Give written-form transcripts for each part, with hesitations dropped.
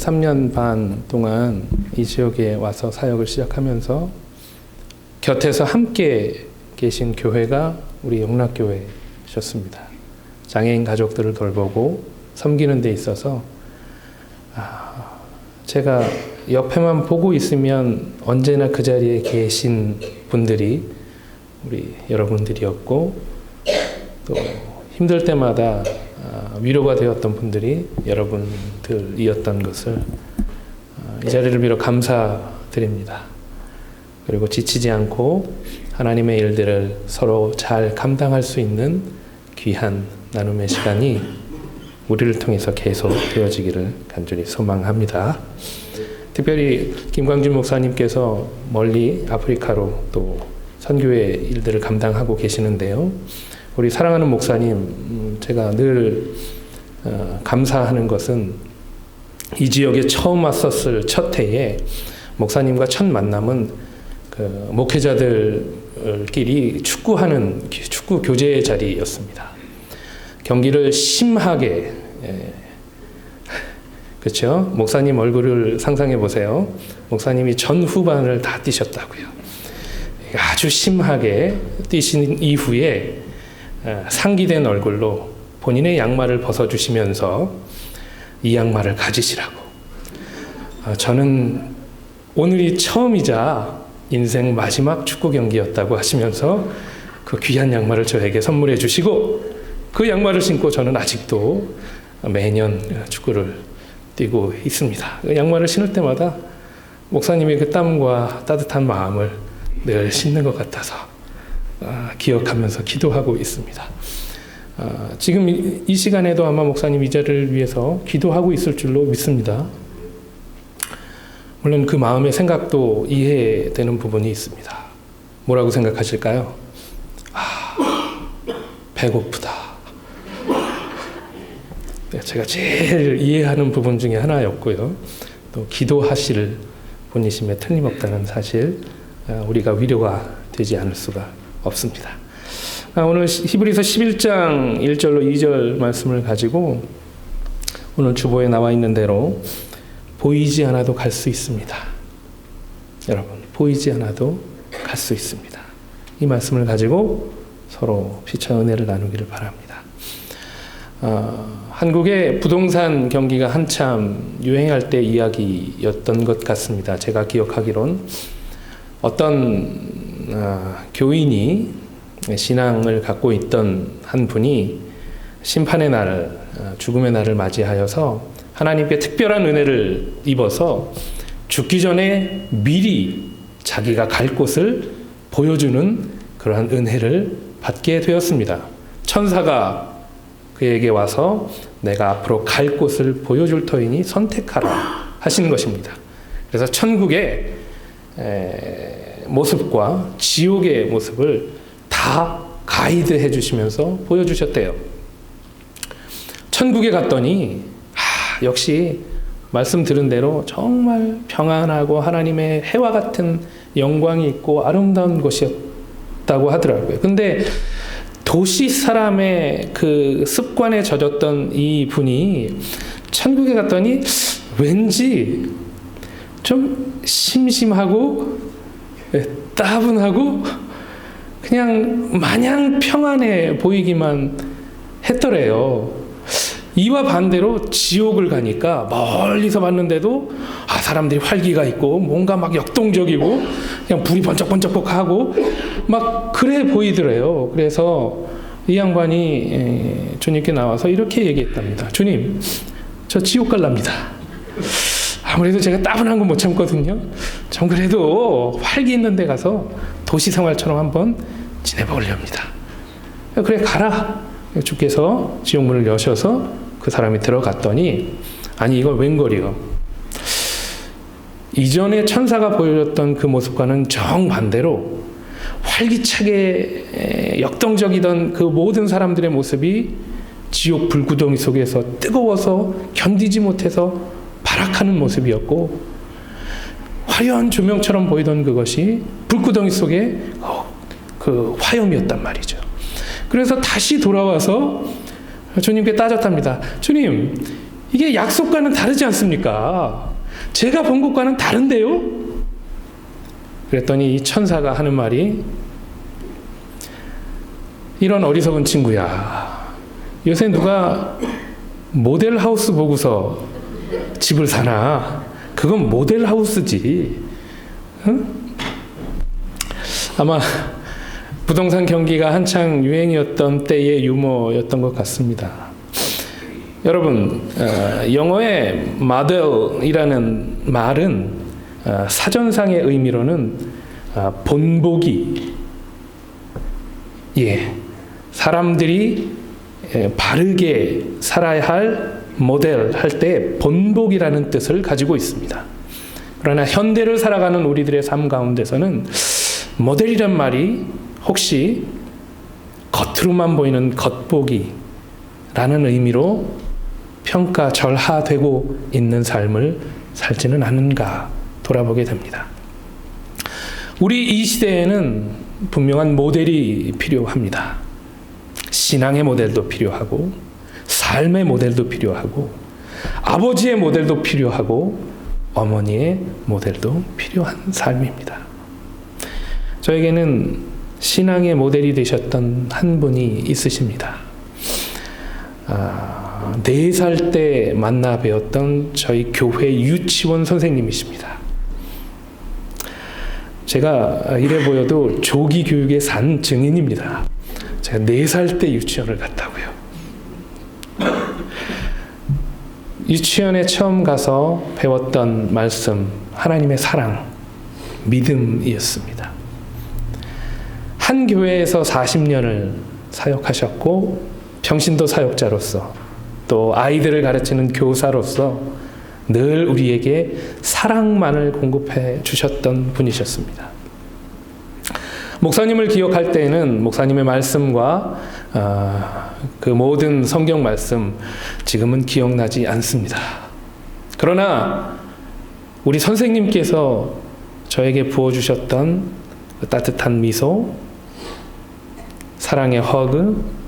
3년 반 동안 이 지역에 와서 사역을 시작하면서 곁에서 함께 계신 교회가 우리 영락교회셨습니다. 장애인 가족들을 돌보고 섬기는 데 있어서 제가 옆에만 보고 있으면 언제나 그 자리에 계신 분들이 우리 여러분들이었고, 또 힘들 때마다 위로가 되었던 분들이 여러분들이었던 것을 이 자리를 빌어 감사드립니다. 그리고 지치지 않고 하나님의 일들을 서로 잘 감당할 수 있는 귀한 나눔의 시간이 우리를 통해서 계속 되어지기를 간절히 소망합니다. 특별히 김광준 목사님께서 멀리 아프리카로 또 선교의 일들을 감당하고 계시는데요. 우리 사랑하는 목사님, 제가 늘 감사하는 것은 이 지역에 처음 왔었을 첫 해에 목사님과 첫 만남은 그 목회자들끼리 축구하는 축구 교제 자리였습니다. 경기를 심하게, 그렇죠? 목사님 얼굴을 상상해 보세요. 목사님이 전 후반을 다 뛰셨다고요. 아주 심하게 뛰신 이후에 상기된 얼굴로 본인의 양말을 벗어주시면서 이 양말을 가지시라고. 저는 오늘이 처음이자 인생 마지막 축구 경기였다고 하시면서 그 귀한 양말을 저에게 선물해 주시고, 그 양말을 신고 저는 아직도 매년 축구를 뛰고 있습니다. 그 양말을 신을 때마다 목사님의 그 땀과 따뜻한 마음을 늘 신는 것 같아서 기억하면서 기도하고 있습니다. 지금 이 시간에도 아마 목사님 이 자리를 위해서 기도하고 있을 줄로 믿습니다. 물론 그 마음의 생각도 이해되는 부분이 있습니다. 뭐라고 생각하실까요? 배고프다. 제가 제일 이해하는 부분 중에 하나였고요. 또 기도하실 분이심에 틀림없다는 사실, 우리가 위로가 되지 않을 수가 없습니다. 오늘 히브리서 11장 1절로 2절 말씀을 가지고 오늘 주보에 나와 있는 대로 보이지 않아도 갈 수 있습니다. 여러분, 보이지 않아도 갈 수 있습니다. 이 말씀을 가지고 서로 피차 은혜를 나누기를 바랍니다. 한국의 부동산 경기가 한참 유행할 때 이야기였던 것 같습니다. 제가 기억하기론 어떤 교인이 신앙을 갖고 있던 한 분이 심판의 날, 죽음의 날을 맞이하여서 하나님께 특별한 은혜를 입어서 죽기 전에 미리 자기가 갈 곳을 보여주는 그러한 은혜를 받게 되었습니다. 천사가 그에게 와서 내가 앞으로 갈 곳을 보여줄 터이니 선택하라 하시는 것입니다. 그래서 천국의 모습과 지옥의 모습을 다 가이드해 주시면서 보여주셨대요. 천국에 갔더니 역시 말씀 들은 대로 정말 평안하고 하나님의 해와 같은 영광이 있고 아름다운 곳이었다고 하더라고요. 근데 도시 사람의 그 습관에 젖었던 이 분이 천국에 갔더니 왠지 좀 심심하고 따분하고 그냥 마냥 평안해 보이기만 했더래요. 이와 반대로 지옥을 가니까 멀리서 봤는데도 사람들이 활기가 있고 뭔가 막 역동적이고 그냥 불이 번쩍번쩍하고 막 그래 보이더래요. 그래서 이 양반이 주님께 나와서 이렇게 얘기했답니다. 주님, 저 지옥 갈랍니다. 아무래도 제가 따분한 건 못 참거든요. 전 그래도 활기 있는 데 가서 도시 생활처럼 한번 지내보려 합니다. 그래, 가라. 주께서 지옥문을 여셔서 그 사람이 들어갔더니, 아니 이걸 웬걸이요. 이전에 천사가 보여줬던 그 모습과는 정반대로 활기차게 역동적이던 그 모든 사람들의 모습이 지옥 불구덩이 속에서 뜨거워서 견디지 못해서 발악하는 모습이었고, 화려한 조명처럼 보이던 그것이 불구덩이 속에 그 화염이었단 말이죠. 그래서 다시 돌아와서 주님께 따졌답니다. 주님, 이게 약속과는 다르지 않습니까? 제가 본 것과는 다른데요? 그랬더니 이 천사가 하는 말이, 이런 어리석은 친구야, 요새 누가 모델하우스 보고서 집을 사나? 그건 모델하우스지. 응? 아마 부동산 경기가 한창 유행이었던 때의 유머였던 것 같습니다. 여러분, 영어의 model이라는 말은 사전상의 의미로는 본보기, 사람들이 바르게 살아야 할 모델 할 때 본보기라는 뜻을 가지고 있습니다. 그러나 현대를 살아가는 우리들의 삶 가운데서는 모델이란 말이 혹시 겉으로만 보이는 겉보기라는 의미로 평가절하되고 있는 삶을 살지는 않은가 돌아보게 됩니다. 우리 이 시대에는 분명한 모델이 필요합니다. 신앙의 모델도 필요하고, 삶의 모델도 필요하고, 아버지의 모델도 필요하고, 어머니의 모델도 필요한 삶입니다. 저에게는 신앙의 모델이 되셨던 한 분이 있으십니다. 4살 때 만나 뵈었던 저희 교회 유치원 선생님이십니다. 제가 이래 보여도 조기 교육의 산 증인입니다. 제가 4살 때 유치원을 갔다고요. 유치원에 처음 가서 배웠던 말씀, 하나님의 사랑, 믿음이었습니다. 한 교회에서 40년을 사역하셨고, 평신도 사역자로서, 또 아이들을 가르치는 교사로서 늘 우리에게 사랑만을 공급해 주셨던 분이셨습니다. 목사님을 기억할 때에는 목사님의 말씀과 그 모든 성경 말씀 지금은 기억나지 않습니다. 그러나 우리 선생님께서 저에게 부어주셨던 그 따뜻한 미소, 사랑의 허그,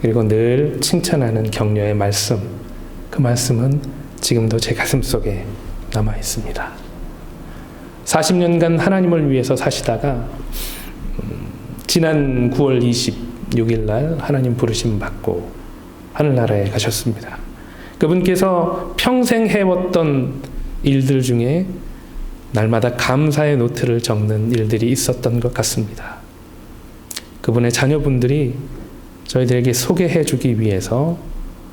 그리고 늘 칭찬하는 격려의 말씀, 그 말씀은 지금도 제 가슴 속에 남아 있습니다. 40년간 하나님을 위해서 사시다가 지난 9월 26일 날 하나님 부르심 받고 하늘나라에 가셨습니다. 그분께서 평생 해왔던 일들 중에 날마다 감사의 노트를 적는 일들이 있었던 것 같습니다. 그분의 자녀분들이 저희들에게 소개해 주기 위해서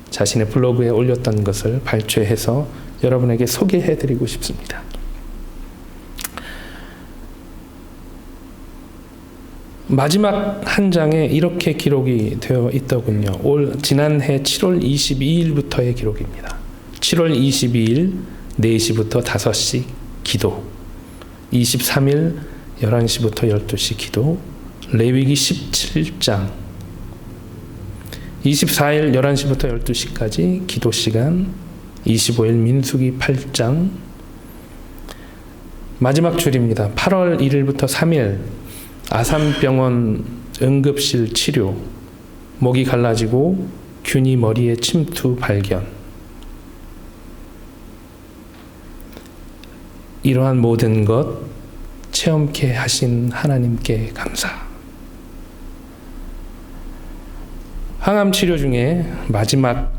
자신의 블로그에 올렸던 것을 발췌해서 여러분에게 소개해 드리고 싶습니다. 마지막 한 장에 이렇게 기록이 되어 있더군요. 지난해 7월 22일부터의 기록입니다. 7월 22일 4시부터 5시 기도, 23일 11시부터 12시 기도, 레위기 17장, 24일 11시부터 12시까지 기도 시간, 25일 민수기 8장, 마지막 줄입니다. 8월 1일부터 3일 아산병원 응급실 치료, 목이 갈라지고 균이 머리에 침투 발견. 이러한 모든 것 체험케 하신 하나님께 감사. 항암 치료 중에 마지막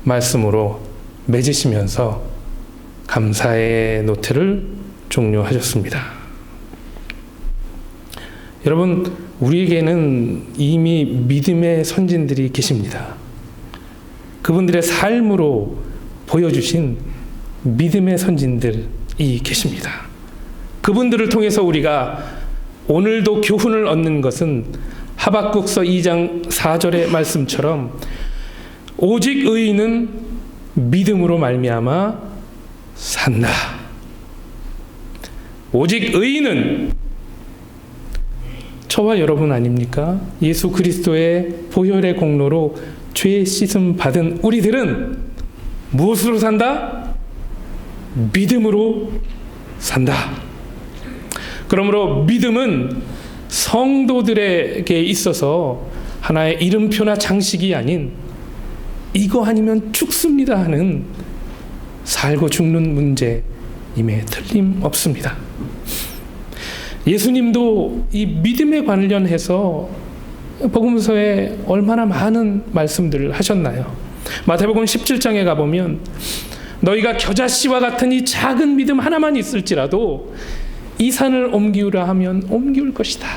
말씀으로 맺으시면서 감사의 노트를 종료하셨습니다. 여러분, 우리에게는 이미 믿음의 선진들이 계십니다. 그분들의 삶으로 보여주신 믿음의 선진들이 계십니다. 그분들을 통해서 우리가 오늘도 교훈을 얻는 것은 하박국서 2장 4절의 말씀처럼 오직 의인은 믿음으로 말미암아 산다. 오직 의인은 저와 여러분 아닙니까? 예수 그리스도의 보혈의 공로로 죄 씻음 받은 우리들은 무엇으로 산다? 믿음으로 산다. 그러므로 믿음은 성도들에게 있어서 하나의 이름표나 장식이 아닌 이거 아니면 죽습니다 하는 살고 죽는 문제임에 틀림없습니다. 예수님도 이 믿음에 관련해서 복음서에 얼마나 많은 말씀들을 하셨나요? 마태복음 17장에 가보면 너희가 겨자씨와 같은 이 작은 믿음 하나만 있을지라도 이 산을 옮기우라 하면 옮기울 것이다.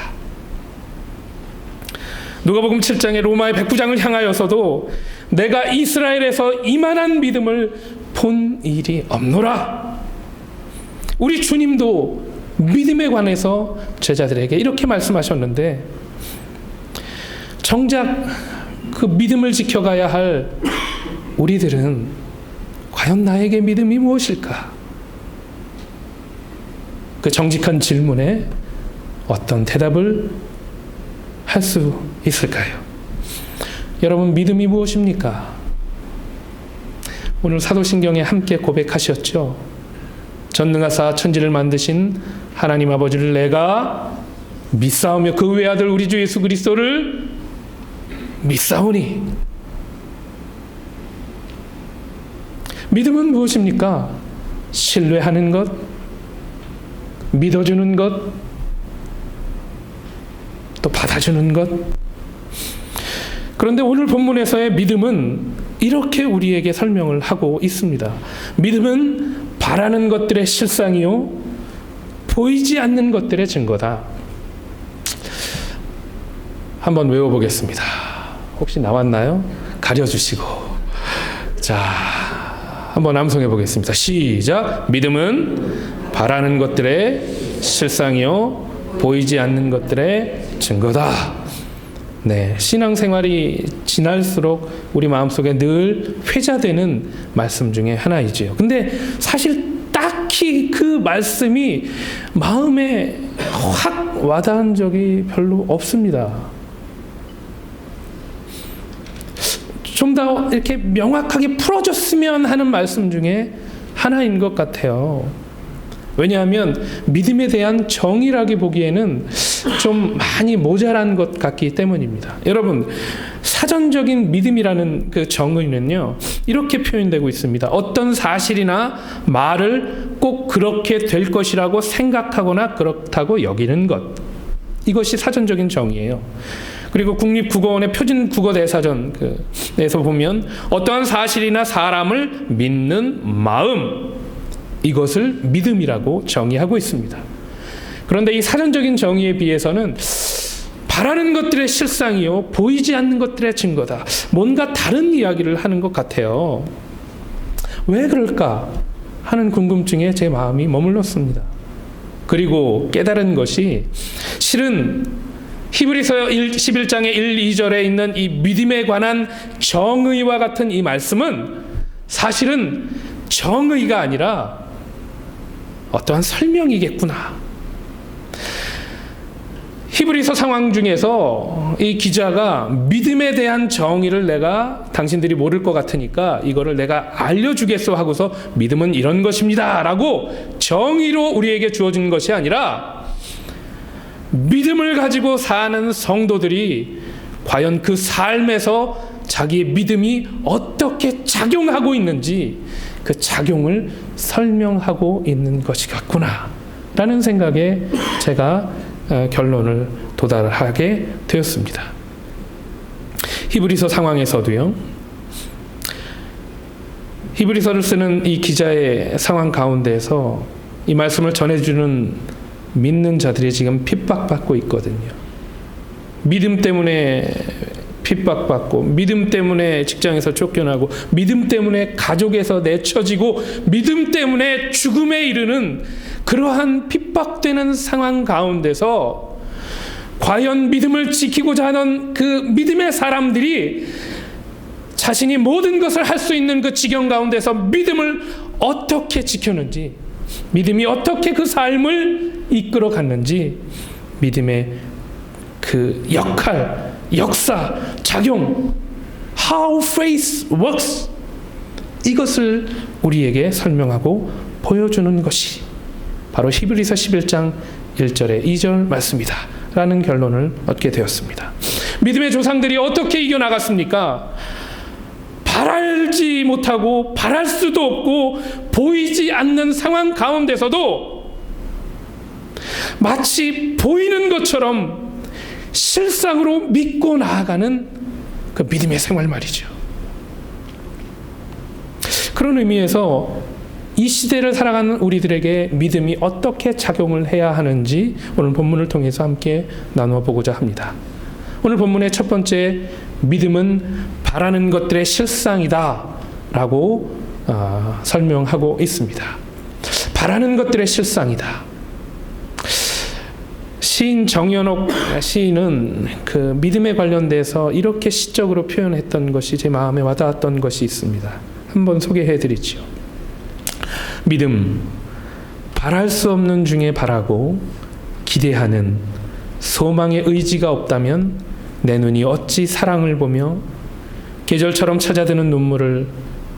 누가복음 7장에 로마의 백부장을 향하여서도 내가 이스라엘에서 이만한 믿음을 본 일이 없노라. 우리 주님도 믿음에 관해서 제자들에게 이렇게 말씀하셨는데 정작 그 믿음을 지켜가야 할 우리들은 과연 나에게 믿음이 무엇일까? 그 정직한 질문에 어떤 대답을 할 수 있을까요? 여러분, 믿음이 무엇입니까? 오늘 사도신경에 함께 고백하셨죠. 전능하사 천지를 만드신 하나님 아버지를 내가 믿사오며 그 외아들 우리 주 예수 그리스도를 믿사오니. 믿음은 무엇입니까? 신뢰하는 것, 믿어주는 것, 또 받아주는 것. 그런데 오늘 본문에서의 믿음은 이렇게 우리에게 설명을 하고 있습니다. 믿음은 바라는 것들의 실상이요 보이지 않는 것들의 증거다. 한번 외워보겠습니다. 혹시 나왔나요? 가려주시고. 자, 한번 암송해 보겠습니다. 시작. 믿음은 바라는 것들의 실상이요 보이지 않는 것들의 증거다. 네, 신앙생활이 지날수록 우리 마음속에 늘 회자되는 말씀 중에 하나이지요. 근데 사실 딱히 그 말씀이 마음에 확 와닿은 적이 별로 없습니다. 좀 더 이렇게 명확하게 풀어줬으면 하는 말씀 중에 하나인 것 같아요. 왜냐하면 믿음에 대한 정의라기 보기에는 좀 많이 모자란 것 같기 때문입니다. 여러분, 사전적인 믿음이라는 그 정의는요, 이렇게 표현되고 있습니다. 어떤 사실이나 말을 꼭 그렇게 될 것이라고 생각하거나 그렇다고 여기는 것. 이것이 사전적인 정의예요. 그리고 국립국어원의 표준국어대사전에서 보면 어떠한 사실이나 사람을 믿는 마음, 이것을 믿음이라고 정의하고 있습니다. 그런데 이 사전적인 정의에 비해서는 바라는 것들의 실상이요 보이지 않는 것들의 증거다. 뭔가 다른 이야기를 하는 것 같아요. 왜 그럴까 하는 궁금증에 제 마음이 머물렀습니다. 그리고 깨달은 것이 실은 히브리서 11장의 1, 2절에 있는 이 믿음에 관한 정의와 같은 이 말씀은 사실은 정의가 아니라 어떠한 설명이겠구나. 히브리서 상황 중에서 이 기자가 믿음에 대한 정의를 내가 당신들이 모를 것 같으니까 이거를 내가 알려주겠어 하고서 믿음은 이런 것입니다 라고 정의로 우리에게 주어진 것이 아니라 믿음을 가지고 사는 성도들이 과연 그 삶에서 자기의 믿음이 어떻게 작용하고 있는지 그 작용을 설명하고 있는 것이겠구나 라는 생각에 제가 결론을 도달하게 되었습니다. 히브리서 상황에서도요, 히브리서를 쓰는 이 기자의 상황 가운데에서 이 말씀을 전해주는 믿는 자들이 지금 핍박받고 있거든요. 믿음 때문에 핍박받고, 믿음 때문에 직장에서 쫓겨나고, 믿음 때문에 가족에서 내쳐지고, 믿음 때문에 죽음에 이르는 그러한 핍박되는 상황 가운데서 과연 믿음을 지키고자 하는 그 믿음의 사람들이 자신이 모든 것을 할 수 있는 그 지경 가운데서 믿음을 어떻게 지켰는지, 믿음이 어떻게 그 삶을 이끌어 갔는지, 믿음의 그 역할, 역사, 작용, how faith works, 이것을 우리에게 설명하고 보여주는 것이 바로 히브리서 11장 1절의 2절 말씀이다 라는 결론을 얻게 되었습니다. 믿음의 조상들이 어떻게 이겨나갔습니까? 바라지 못하고 바랄 수도 없고 보이지 않는 상황 가운데서도 마치 보이는 것처럼 실상으로 믿고 나아가는 그 믿음의 생활 말이죠. 그런 의미에서 이 시대를 살아가는 우리들에게 믿음이 어떻게 작용을 해야 하는지 오늘 본문을 통해서 함께 나누어 보고자 합니다. 오늘 본문의 첫 번째, 믿음은 바라는 것들의 실상이다 라고 설명하고 있습니다. 바라는 것들의 실상이다. 시인 정연옥 시인은 그 믿음에 관련돼서 이렇게 시적으로 표현했던 것이 제 마음에 와닿았던 것이 있습니다. 한번 소개해 드리죠. 믿음, 바랄 수 없는 중에 바라고 기대하는 소망의 의지가 없다면 내 눈이 어찌 사랑을 보며 계절처럼 찾아드는 눈물을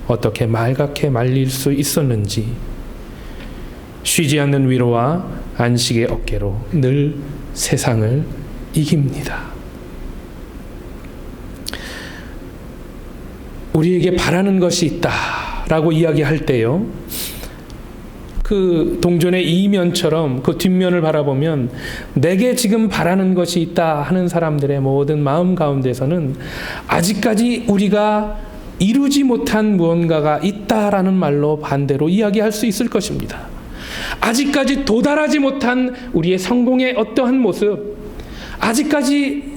어떻게 말갛게 말릴 수 있었는지. 쉬지 않는 위로와 안식의 어깨로 늘 세상을 이깁니다. 우리에게 바라는 것이 있다라고 이야기할 때요, 그 동전의 이면처럼 그 뒷면을 바라보면 내게 지금 바라는 것이 있다 하는 사람들의 모든 마음 가운데서는 아직까지 우리가 이루지 못한 무언가가 있다라는 말로 반대로 이야기할 수 있을 것입니다. 아직까지 도달하지 못한 우리의 성공의 어떠한 모습, 아직까지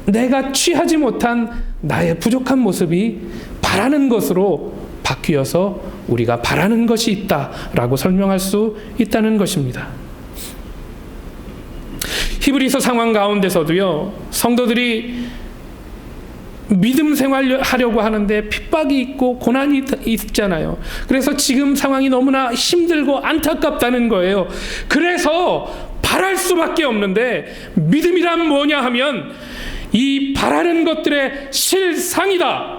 내가 취하지 못한 나의 부족한 모습이 바라는 것으로 바뀌어서 우리가 바라는 것이 있다라고 설명할 수 있다는 것입니다. 히브리서 상황 가운데서도요, 성도들이 믿음 생활하려고 하는데 핍박이 있고 고난이 있잖아요. 그래서 지금 상황이 너무나 힘들고 안타깝다는 거예요. 그래서 바랄 수밖에 없는데 믿음이란 뭐냐 하면 이 바라는 것들의 실상이다.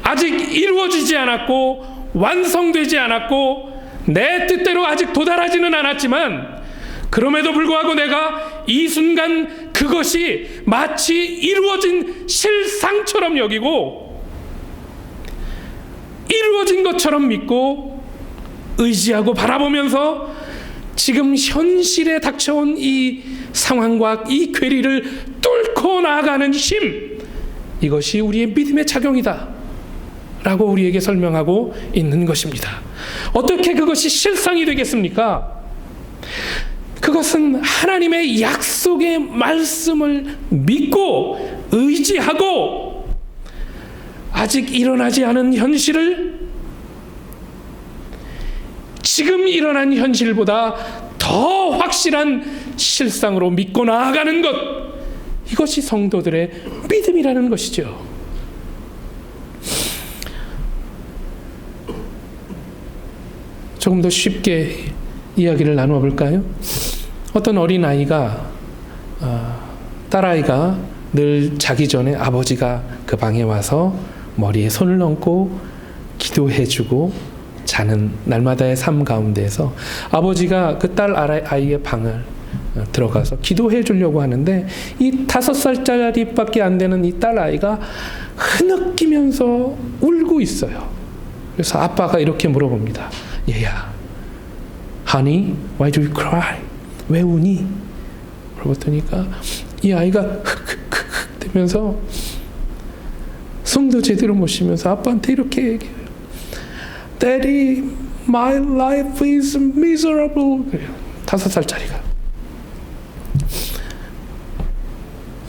아직 이루어지지 않았고 완성되지 않았고 내 뜻대로 아직 도달하지는 않았지만 그럼에도 불구하고 내가 이 순간 그것이 마치 이루어진 실상처럼 여기고 이루어진 것처럼 믿고 의지하고 바라보면서 지금 현실에 닥쳐온 이 상황과 이 괴리를 뚫고 나아가는 힘, 이것이 우리의 믿음의 작용이다 라고 우리에게 설명하고 있는 것입니다. 어떻게 그것이 실상이 되겠습니까? 그것은 하나님의 약속의 말씀을 믿고 의지하고 아직 일어나지 않은 현실을 지금 일어난 현실보다 더 확실한 실상으로 믿고 나아가는 것, 이것이 성도들의 믿음이라는 것이죠. 조금 더 쉽게 이야기를 나누어 볼까요? 어떤 어린아이가 딸아이가 늘 자기 전에 아버지가 그 방에 와서 머리에 손을 얹고 기도해주고 자는 날마다의 삶 가운데에서 아버지가 그 딸 아이의 방을 들어가서 기도해 주려고 하는데 이 5살짜리밖에 안 되는 이 딸 아이가 흐느끼면서 울고 있어요. 그래서 아빠가 이렇게 물어봅니다. 얘야, Honey, why do you cry? 왜 우니? 물어봤더니까 이 아이가 흑흑흑 되면서 숨도 제대로 못 쉬면서 아빠한테 이렇게 얘기해요. Daddy, my life is miserable. 5살짜리가.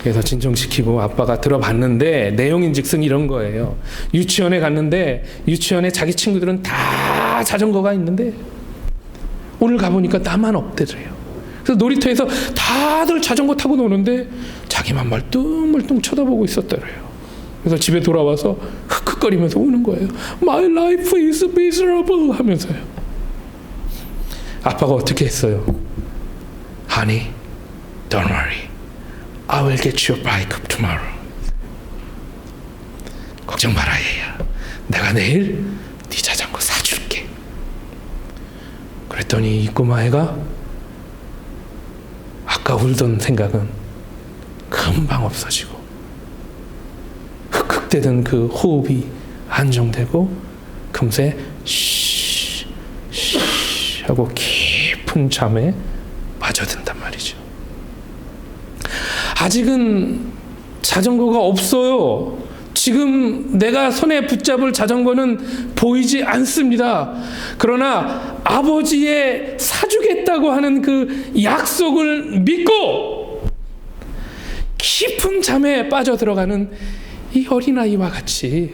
그래서 진정시키고 아빠가 들어봤는데 내용인즉슨 이런 거예요. 유치원에 갔는데 유치원에 자기 친구들은 다 자전거가 있는데 오늘 가보니까 나만 없대더래요. 그래서 놀이터에서 다들 자전거 타고 노는데 자기만 멀뚱멀뚱 쳐다보고 있었더래요. 그래서 집에 돌아와서 흑흑거리면서 우는 거예요. My life is miserable 하면서요. 아빠가 어떻게 했어요? Honey, don't worry. I will get your bike up tomorrow. 걱정 마라 얘야. 내가 내일 네 자전거 사줄게. 그랬더니 이 꼬마애가 아까 울던 생각은 금방 없어지고 흑흑대던 그 호흡이 안정되고 금세 쉬 하고 깊은 잠에 빠져든단 말이죠. 아직은 자전거가 없어요. 지금 내가 손에 붙잡을 자전거는 보이지 않습니다. 그러나 아버지의 사주겠다고 하는 그 약속을 믿고 깊은 잠에 빠져들어가는 이 어린아이와 같이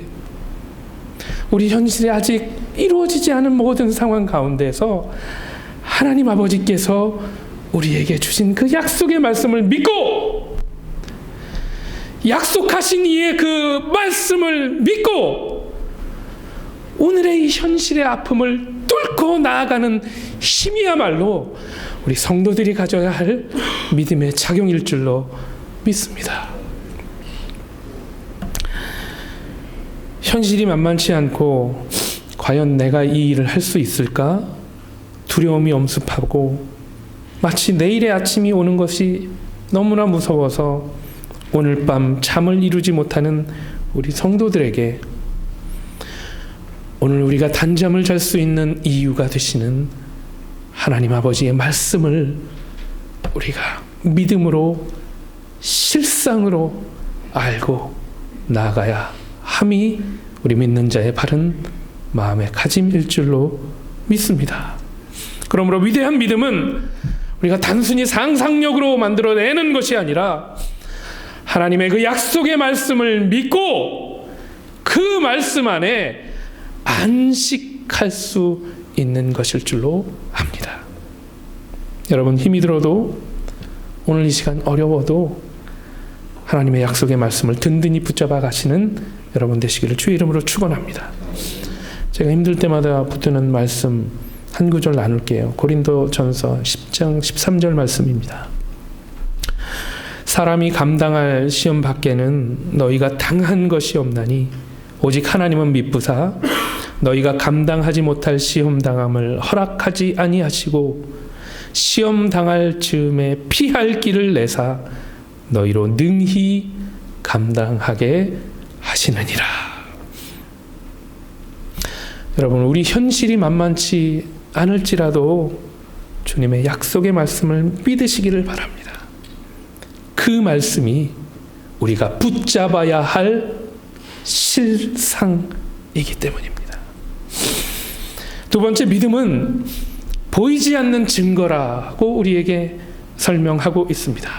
우리 현실에 아직 이루어지지 않은 모든 상황 가운데서 하나님 아버지께서 우리에게 주신 그 약속의 말씀을 믿고 약속하신 이의 그 말씀을 믿고 오늘의 이 현실의 아픔을 뚫고 나아가는 힘이야말로 우리 성도들이 가져야 할 믿음의 작용일 줄로 믿습니다. 현실이 만만치 않고 과연 내가 이 일을 할 수 있을까? 두려움이 엄습하고 마치 내일의 아침이 오는 것이 너무나 무서워서 오늘 밤 잠을 이루지 못하는 우리 성도들에게 오늘 우리가 단잠을 잘 수 있는 이유가 되시는 하나님 아버지의 말씀을 우리가 믿음으로 실상으로 알고 나아가야 함이 우리 믿는 자의 바른 마음의 가짐일 줄로 믿습니다. 그러므로 위대한 믿음은 우리가 단순히 상상력으로 만들어내는 것이 아니라 하나님의 그 약속의 말씀을 믿고 그 말씀 안에 안식할 수 있는 것일 줄로 압니다. 여러분 힘이 들어도 오늘 이 시간 어려워도 하나님의 약속의 말씀을 든든히 붙잡아 가시는 여러분 되시기를 주의 이름으로 축원합니다. 제가 힘들 때마다 붙드는 말씀 한 구절 나눌게요. 고린도전서 10장 13절 말씀입니다. 사람이 감당할 시험 밖에는 너희가 당한 것이 없나니 오직 하나님은 미쁘사 너희가 감당하지 못할 시험 당함을 허락하지 아니하시고 시험 당할 즈음에 피할 길을 내사 너희로 능히 감당하게 하시느니라. 여러분 우리 현실이 만만치 않을지라도 주님의 약속의 말씀을 믿으시기를 바랍니다. 그 말씀이 우리가 붙잡아야 할 실상이기 때문입니다. 두 번째 믿음은 보이지 않는 증거라고 우리에게 설명하고 있습니다.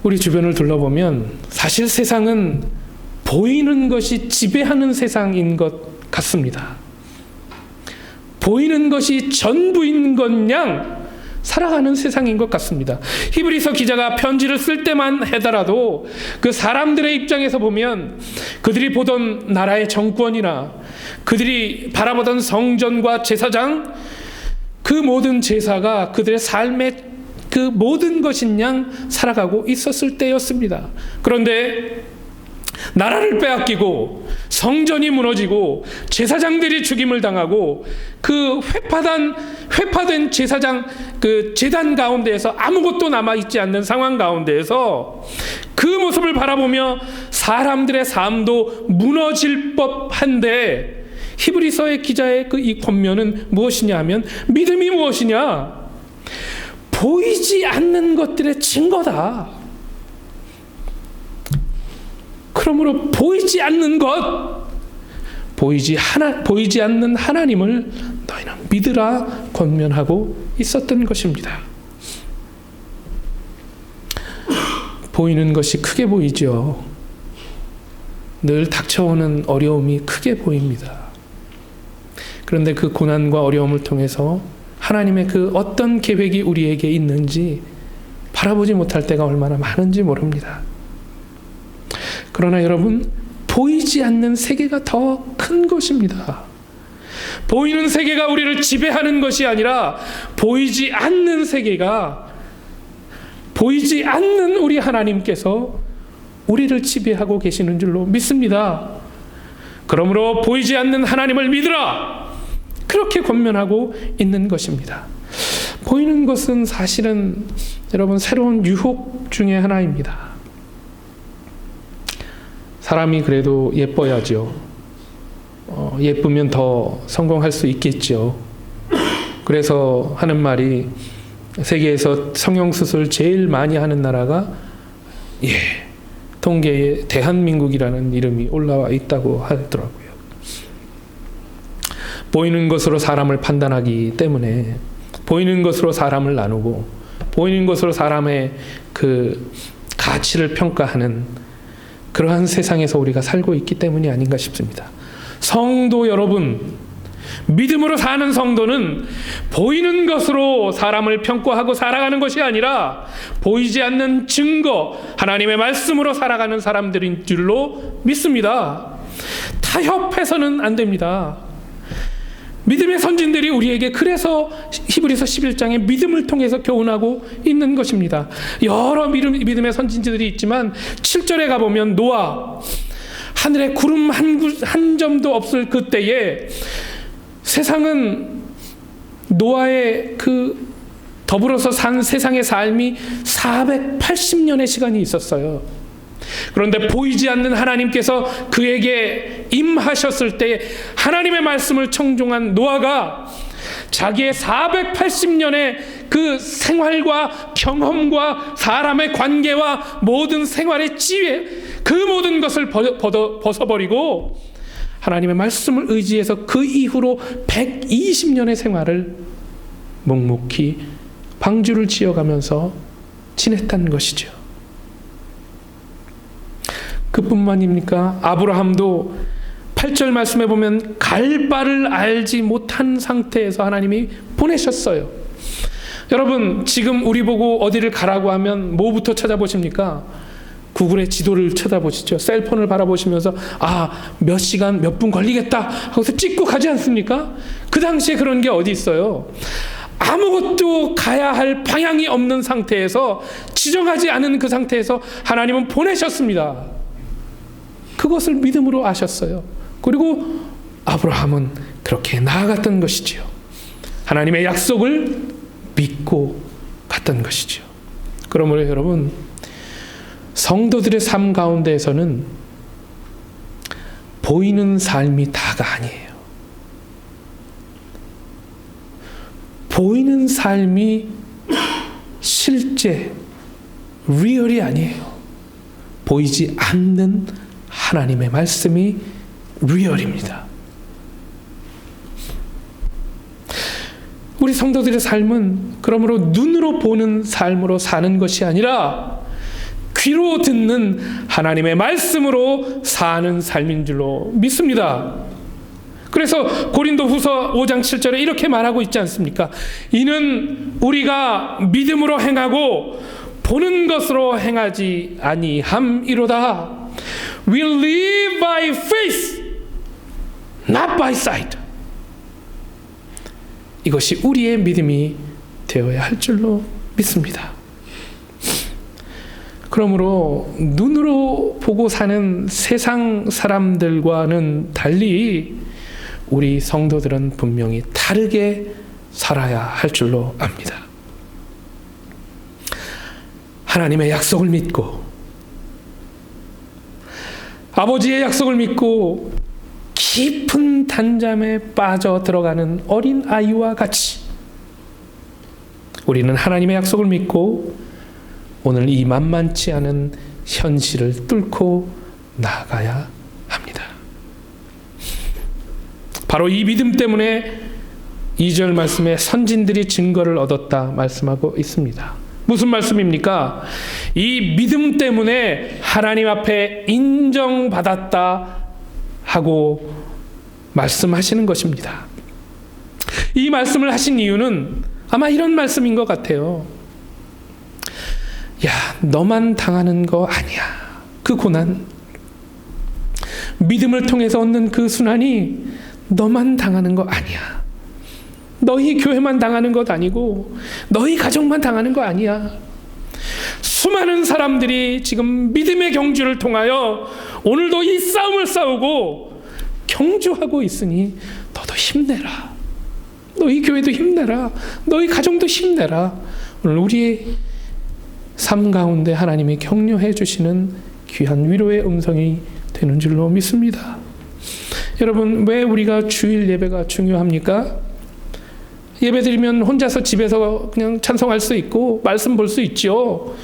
우리 주변을 둘러보면 사실 세상은 보이는 것이 지배하는 세상인 것 같습니다. 보이는 것이 전부인 것 양 살아가는 세상인 것 같습니다. 히브리서 기자가 편지를 쓸 때만 하더라도 그 사람들의 입장에서 보면 그들이 보던 나라의 정권이나 그들이 바라보던 성전과 제사장 그 모든 제사가 그들의 삶의 그 모든 것인 양 살아가고 있었을 때였습니다. 그런데 나라를 빼앗기고 성전이 무너지고 제사장들이 죽임을 당하고 그 회파된 제사장 그 제단 가운데에서 아무것도 남아있지 않는 상황 가운데에서 그 모습을 바라보며 사람들의 삶도 무너질 법한데 히브리서의 기자의 그 이 권면은 무엇이냐 하면 믿음이 무엇이냐? 보이지 않는 것들의 증거다. 그러므로 보이지 않는 것, 보이지 않는 하나님을 너희는 믿으라 권면하고 있었던 것입니다. 보이는 것이 크게 보이죠. 늘 닥쳐오는 어려움이 크게 보입니다. 그런데 그 고난과 어려움을 통해서 하나님의 그 어떤 계획이 우리에게 있는지 바라보지 못할 때가 얼마나 많은지 모릅니다. 그러나 여러분, 보이지 않는 세계가 더 큰 것입니다. 보이는 세계가 우리를 지배하는 것이 아니라 보이지 않는 세계가, 보이지 않는 우리 하나님께서 우리를 지배하고 계시는 줄로 믿습니다. 그러므로 보이지 않는 하나님을 믿으라, 그렇게 권면하고 있는 것입니다. 보이는 것은 사실은 여러분 새로운 유혹 중에 하나입니다. 사람이 그래도 예뻐야죠. 예쁘면 더 성공할 수 있겠죠. 그래서 하는 말이 세계에서 성형수술 제일 많이 하는 나라가 통계에 대한민국이라는 이름이 올라와 있다고 하더라고요. 보이는 것으로 사람을 판단하기 때문에, 보이는 것으로 사람을 나누고 보이는 것으로 사람의 그 가치를 평가하는 그러한 세상에서 우리가 살고 있기 때문이 아닌가 싶습니다. 성도 여러분, 믿음으로 사는 성도는 보이는 것으로 사람을 평가하고 살아가는 것이 아니라 보이지 않는 증거, 하나님의 말씀으로 살아가는 사람들인 줄로 믿습니다. 타협해서는 안 됩니다. 믿음의 선진들이 우리에게 그래서 히브리서 11장에 믿음을 통해서 교훈하고 있는 것입니다. 여러 믿음의 선진들이 있지만 7절에 가보면 노아, 하늘에 구름 한 점도 없을 그때에 세상은 노아의 그 더불어서 산 세상의 삶이 480년의 시간이 있었어요. 그런데 보이지 않는 하나님께서 그에게 임하셨을 때 하나님의 말씀을 청종한 노아가 자기의 480년의 그 생활과 경험과 사람의 관계와 모든 생활의 지혜, 그 모든 것을 벗어버리고 하나님의 말씀을 의지해서 그 이후로 120년의 생활을 묵묵히 방주를 지어가면서 지냈다는 것이죠. 그뿐만입니까? 아브라함도 8절 말씀에 보면 갈 바를 알지 못한 상태에서 하나님이 보내셨어요. 여러분, 지금 우리 보고 어디를 가라고 하면 뭐부터 찾아보십니까? 구글의 지도를 쳐다보시죠. 셀폰을 바라보시면서 몇 시간 몇 분 걸리겠다 하고서 찍고 가지 않습니까? 그 당시에 그런 게 어디 있어요? 아무것도 가야 할 방향이 없는 상태에서, 지정하지 않은 그 상태에서 하나님은 보내셨습니다. 그것을 믿음으로 아셨어요. 그리고 아브라함은 그렇게 나아갔던 것이지요. 하나님의 약속을 믿고 갔던 것이죠. 그러므로 여러분, 성도들의 삶 가운데에서는 보이는 삶이 다가 아니에요. 보이는 삶이 실제 리얼이 아니에요. 보이지 않는 하나님의 말씀이 리얼입니다. 우리 성도들의 삶은 그러므로 눈으로 보는 삶으로 사는 것이 아니라 귀로 듣는 하나님의 말씀으로 사는 삶인 줄로 믿습니다. 그래서 고린도후서 5장 7절에 이렇게 말하고 있지 않습니까? 이는 우리가 믿음으로 행하고 보는 것으로 행하지 아니함이로다. We live by faith, not by sight. 이것이 우리의 믿음이 되어야 할 줄로 믿습니다. 그러므로 눈으로 보고 사는 세상 사람들과는 달리 우리 성도들은 분명히 다르게 살아야 할 줄로 압니다. 하나님의 약속을 믿고, 아버지의 약속을 믿고 깊은 단잠에 빠져 들어가는 어린 아이와 같이 우리는 하나님의 약속을 믿고 오늘 이 만만치 않은 현실을 뚫고 나아가야 합니다. 바로 이 믿음 때문에 2절 말씀에 선진들이 증거를 얻었다 말씀하고 있습니다. 무슨 말씀입니까? 이 믿음 때문에 하나님 앞에 인정받았다 하고 말씀하시는 것입니다. 이 말씀을 하신 이유는 아마 이런 말씀인 것 같아요. 야, 너만 당하는 거 아니야. 그 고난, 믿음을 통해서 얻는 그 순환이 너만 당하는 거 아니야. 너희 교회만 당하는 것 아니고 너희 가족만 당하는 거 아니야. 수많은 사람들이 지금 믿음의 경주를 통하여 오늘도 이 싸움을 싸우고 경주하고 있으니 너도 힘내라. 너희 교회도 힘내라. 너희 가정도 힘내라. 오늘 우리의 삶 가운데 하나님이 격려해 주시는 귀한 위로의 음성이 되는 줄로 믿습니다. 여러분, 왜 우리가 주일 예배가 중요합니까? 예배 드리면 혼자서 집에서 그냥 찬송할 수 있고 말씀 볼 수 있죠.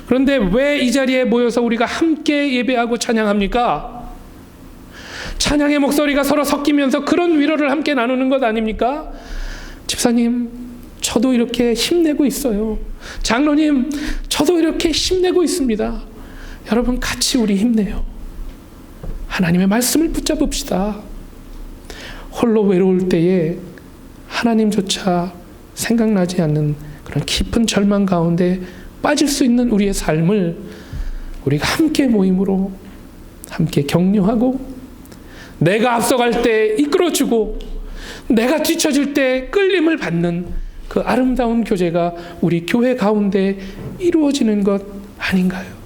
그런데 왜 이 자리에 모여서 우리가 함께 예배하고 찬양합니까? 찬양의 목소리가 서로 섞이면서 그런 위로를 함께 나누는 것 아닙니까? 집사님, 저도 이렇게 힘내고 있어요. 장로님, 저도 이렇게 힘내고 있습니다. 여러분, 같이 우리 힘내요. 하나님의 말씀을 붙잡읍시다. 홀로 외로울 때에 하나님조차 생각나지 않는 그런 깊은 절망 가운데 빠질 수 있는 우리의 삶을 우리가 함께 모임으로 함께 격려하고, 내가 앞서갈 때 이끌어주고 내가 뒤처질 때 끌림을 받는 그 아름다운 교제가 우리 교회 가운데 이루어지는 것 아닌가요?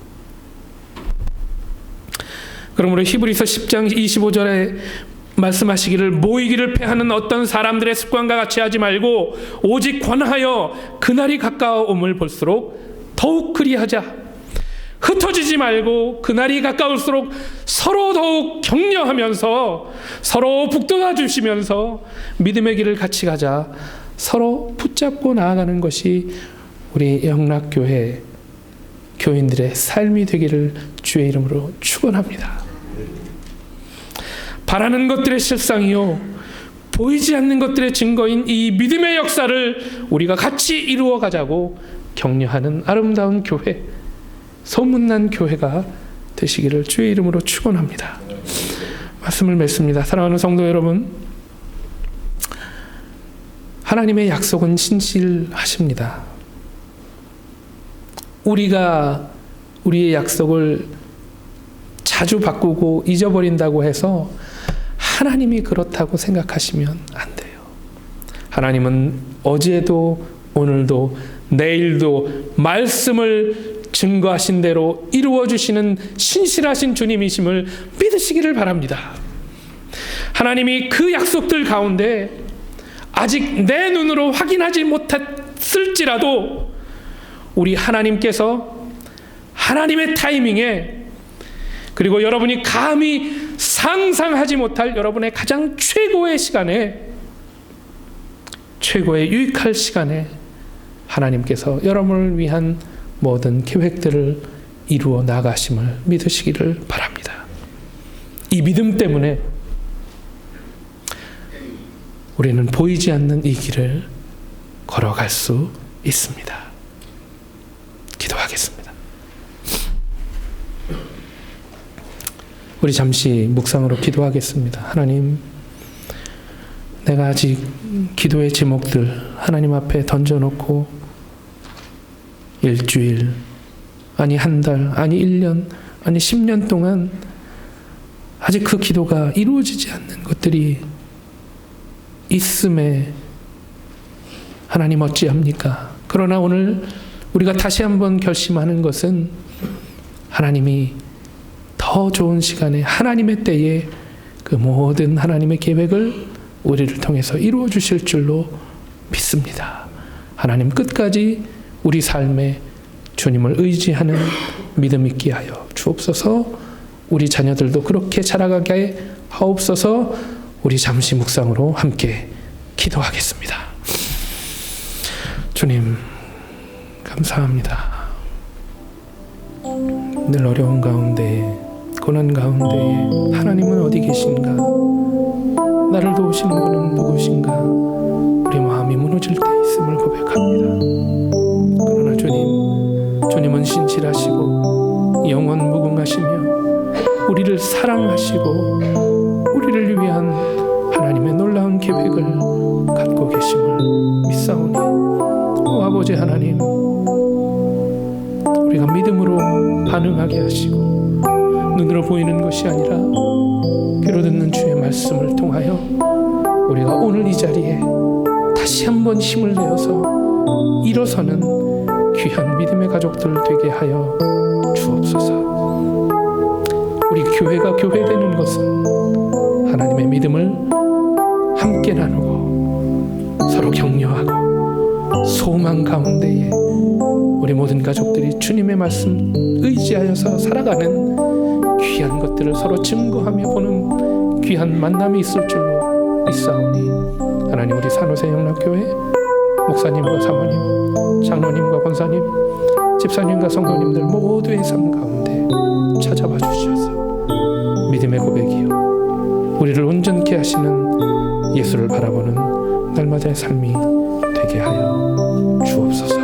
그러므로 히브리서 10장 25절에 말씀하시기를, 모이기를 패하는 어떤 사람들의 습관과 같이 하지 말고 오직 권하여 그날이 가까워옴을 볼수록 더욱 그리하자. 흩어지지 말고 그날이 가까울수록 서로 더욱 격려하면서 서로 북돋아 주시면서 믿음의 길을 같이 가자. 서로 붙잡고 나아가는 것이 우리 영락교회 교인들의 삶이 되기를 주의 이름으로 축원합니다. 바라는 것들의 실상이요, 보이지 않는 것들의 증거인 이 믿음의 역사를 우리가 같이 이루어 가자고 격려하는 아름다운 교회, 소문난 교회가 되시기를 주의 이름으로 축원합니다. 말씀을 맺습니다. 사랑하는 성도 여러분, 하나님의 약속은 신실하십니다. 우리가 우리의 약속을 자주 바꾸고 잊어버린다고 해서 하나님이 그렇다고 생각하시면 안 돼요. 하나님은 어제도 오늘도 내일도 말씀을 증거하신 대로 이루어 주시는 신실하신 주님이심을 믿으시기를 바랍니다. 하나님이 그 약속들 가운데 아직 내 눈으로 확인하지 못했을지라도 우리 하나님께서 하나님의 타이밍에, 그리고 여러분이 감히 상상하지 못할 여러분의 가장 최고의 시간에, 최고의 유익할 시간에 하나님께서 여러분을 위한 모든 계획들을 이루어 나가심을 믿으시기를 바랍니다. 이 믿음 때문에 우리는 보이지 않는 이 길을 걸어갈 수 있습니다. 기도하겠습니다. 우리 잠시 묵상으로 기도하겠습니다. 하나님, 내가 아직 기도의 제목들 하나님 앞에 던져놓고 일주일, 아니 한 달, 아니 1년, 아니 10년 동안 아직 그 기도가 이루어지지 않는 것들이 있음에 하나님 어찌합니까? 그러나 오늘 우리가 다시 한번 결심하는 것은 하나님이 더 좋은 시간에 하나님의 때에 그 모든 하나님의 계획을 우리를 통해서 이루어 주실 줄로 믿습니다. 하나님 끝까지 우리 삶에 주님을 의지하는 믿음 있게 하여 주옵소서. 우리 자녀들도 그렇게 자라가게 하옵소서. 우리 잠시 묵상으로 함께 기도하겠습니다. 주님, 감사합니다. 늘 어려운 가운데, 고난 가운데 하나님은 어디 계신가? 나를 도우시는 분은 누구신가? 우리 마음이 무너질 때 있음을 고백합니다. 그러나 주님은 신실하시고 영원 무궁하시며 우리를 사랑하시고 우리를 위한 하나님의 놀라운 계획을 갖고 계심을 믿사오니, 오 아버지 하나님, 우리가 믿음으로 반응하게 하시고 눈으로 보이는 것이 아니라 귀로 듣는 주의 말씀을 통하여 우리가 오늘 이 자리에 다시 한번 힘을 내어서 일어서는 귀한 믿음의 가족들 되게 하여 주옵소서. 우리 교회가 교회되는 것은 하나님의 믿음을 함께 나누고 서로 격려하고 소망 가운데에 우리 모든 가족들이 주님의 말씀 의지하여서 살아가는 귀한 것들을 서로 증거하며 보는 귀한 만남이 있을 줄로 믿사오니 하나님 우리 산호세 영락교회 목사님과 사모님, 장로님과 권사님, 집사님과 성도님들 모두의 삶 가운데 찾아봐 주셔서 믿음의 고백이요 우리를 온전케 하시는 예수를 바라보는 날마다의 삶이 되게 하여 주옵소서.